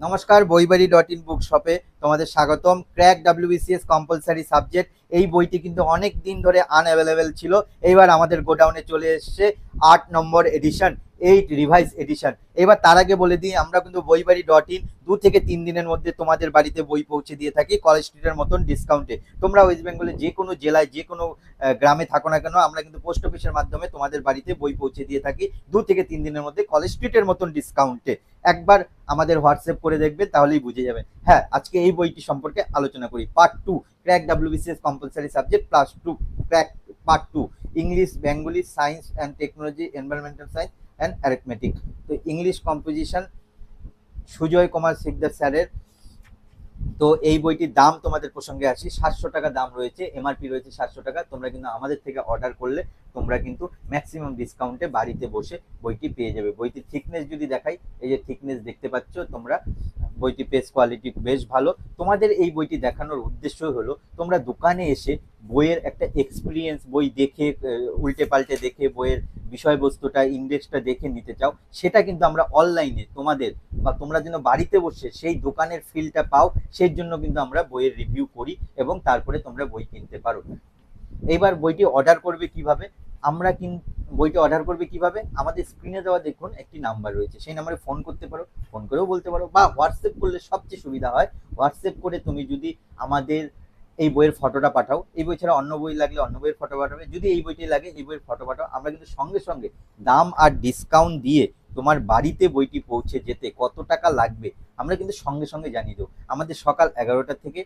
নমস্কার, বইবাড়ি.in বুক শপে তোমাদের স্বাগতম। ক্র্যাক ডাব্লিউবিসিএস কম্পালসারি সাবজেক্ট এই বইটি কিন্তু অনেক দিন ধরে আনঅ্যাভেলেবেল ছিল। এইবার আমাদের গোডাউনে চলে এসছে 8 নম্বর এডিশন, 8 রিভাইজ এডিশন। এবার তার আগে বলে দিই, আমরা কিন্তু বইবাড়ি.in 2 থেকে 3 দিনের মধ্যে তোমাদের বাড়িতে বই পৌঁছে দিয়ে থাকি কলেজ স্ট্রিটের মতন ডিসকাউন্টে। তোমরা ওয়েস্ট বেঙ্গলের যে কোনো জেলায় যে কোনো গ্রামে থাকো না কেন, আমরা কিন্তু পোস্ট অফিসের মাধ্যমে তোমাদের বাড়িতে বই পৌঁছে দিয়ে থাকি 2 থেকে 3 দিনের মধ্যে কলেজ স্ট্রিটের মতন ডিসকাউন্টে। একবার আমাদের হোয়াটসঅ্যাপ করে দেখবেন, তাহলেই বুঝে যাবেন। হ্যাঁ, আজকে এই বইটি সম্পর্কে আলোচনা করি। Part 2, crack WBCS compulsory subject plus 2, crack part 2, English, Bengali, science and technology, environmental science and arithmetic. তো ইংলিশ কম্পোজিশন সুজয় কুমার সিকদার স্যারের। তো এই বইটির দাম তোমাদের প্রসঙ্গে আসি, 700 টাকা দাম রয়েছে, এমআরপি রয়েছে 700 টাকা। তোমরা কিন্তু আমাদের থেকে অর্ডার করলে তোমরা কিন্তু ম্যাক্সিমাম ডিসকাউন্টে বাড়িতে বসে বইটি পেয়ে যাবে। বইটির থিকনেস যদি দেখাই, এই যে থিকনেস দেখতে পাচ্ছ তোমরা, বইটি পেজ কোয়ালিটি বেশ ভালো। তোমাদের এই বইটি দেখানোর উদ্দেশ্য হলো তোমরা দোকানে এসে বইয়ের একটা এক্সপিরিয়েন্স, বই দেখে উল্টে পাল্টে দেখে বইয়ের বিষয়বস্তুটা, ইন্ডেক্সটা দেখে নিতে চাও, সেটা কিন্তু আমরা অনলাইনে তোমাদের বা তোমরা যেন বাড়িতে বসে সেই দোকানের ফিলটা পাও, সেই জন্য কিন্তু আমরা বইয়ের রিভিউ করি এবং তারপরে তোমরা বই কিনতে পারো। এইবার বইটি অর্ডার করবে কিভাবে? আমরা কিন্তু বইটি অর্ডার করবে কিভাবে, আমাদের স্ক্রিনে দেওয়া দেখুন একটি নাম্বার রয়েছে, সেই নাম্বারে ফোন করতে পারো, ফোন করেও বলতে পারো, বা হোয়াটসঅ্যাপ করলে সবচেয়ে সুবিধা হয়। হোয়াটসঅ্যাপ করে তুমি যদি আমাদের এই বইয়ের ফটোটা পাঠাও, এই বই ছাড়া অন্য বই লাগলে অন্য বইয়ের ফটো পাঠাবে, যদি এই বইটি লাগে এই বইয়ের ফটো পাঠাও, আমরা কিন্তু সঙ্গে সঙ্গে দাম আর ডিসকাউন্ট দিয়ে তোমার বাড়িতে বইটি পৌঁছে যেতে কত টাকা লাগবে আমরা কিন্তু সঙ্গে সঙ্গে জানিয়ে দেবো। আমাদের সকাল 11টা থেকে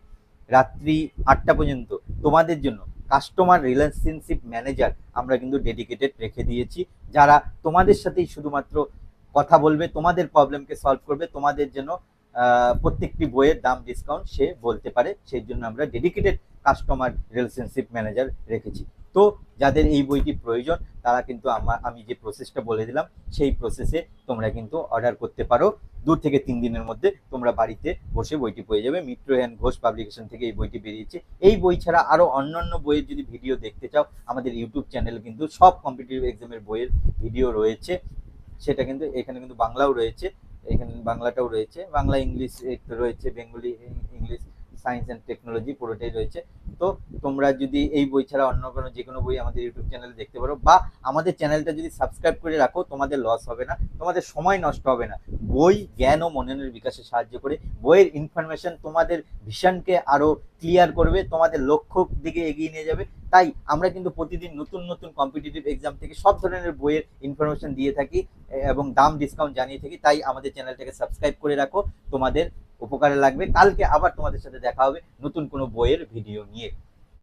রাত্রি 8টা পর্যন্ত তোমাদের জন্য কাস্টমার রিলেশনশিপ ম্যানেজার আমরা কিন্তু ডেডিকেটেড রেখে দিয়েছি, যারা তোমাদের সাথেই শুধুমাত্র কথা বলবে, তোমাদের প্রবলেমকে সলভ করবে, তোমাদের জন্য প্রত্যেকটি বইয়ের দাম ডিসকাউন্ট সে বলতে পারে, সেই জন্য আমরা ডেডিকেটেড কাস্টমার রিলেশনশিপ ম্যানেজার রেখেছি। তো যাদের এই বইটি প্রয়োজন তারা কিন্তু আমি যে প্রসেসটা বলে দিলাম সেই প্রসেসে তোমরা কিন্তু অর্ডার করতে পারো। 2 থেকে 3 দিনের মধ্যে তোমরা বাড়িতে বসে বইটি পেয়ে যাবে। মিত্র অ্যান্ড ঘোষ পাবলিকেশন থেকে এই বইটি বেরিয়েছে। এই বই ছাড়া আরো অন্যান্য বইয়ের যদি ভিডিও দেখতে চাও, আমাদের ইউটিউব চ্যানেল কিন্তু সব কম্পিটিটিভ এক্সামের বইয়ের ভিডিও রয়েছে, সেটা কিন্তু এখানে কিন্তু বাংলাও রয়েছে, এখানে বাংলাটাও রয়েছে, বাংলা ইংলিশ রয়েছে, Bengali, English, science and technology পুরোটাই রয়েছে। তো তোমরা যদি এই বই ছাড়া অন্য কোনো যে কোনো বই আমাদের ইউটিউব চ্যানেলে দেখতে পারো, বা আমাদের চ্যানেলটা যদি সাবস্ক্রাইব করে রাখো, তোমাদের লস হবে না, তোমাদের সময় নষ্ট হবে না। বই জ্ঞান ও মননের বিকাশে সাহায্য করে, বইয়ের ইনফরমেশন তোমাদের ভিশনকে আরো ক্লিয়ার করবে, তোমাদের লক্ষ্য দিকে এগিয়ে নিয়ে যাবে। তাই আমরা কিন্তু প্রতিদিন নতুন নতুন কম্পিটিটিভ এক্সাম থেকে সব ধরনের বইয়ের ইনফরমেশন দিয়ে থাকি এবং দাম ডিসকাউন্ট জানিয়ে থাকি। তাই আমাদের চ্যানেলটাকে সাবস্ক্রাইব করে রাখো, তোমাদের উপকারে লাগবে। কালকে আবার তোমাদের সাথে দেখা হবে নতুন কোনো বইয়ের ভিডিও নিয়ে।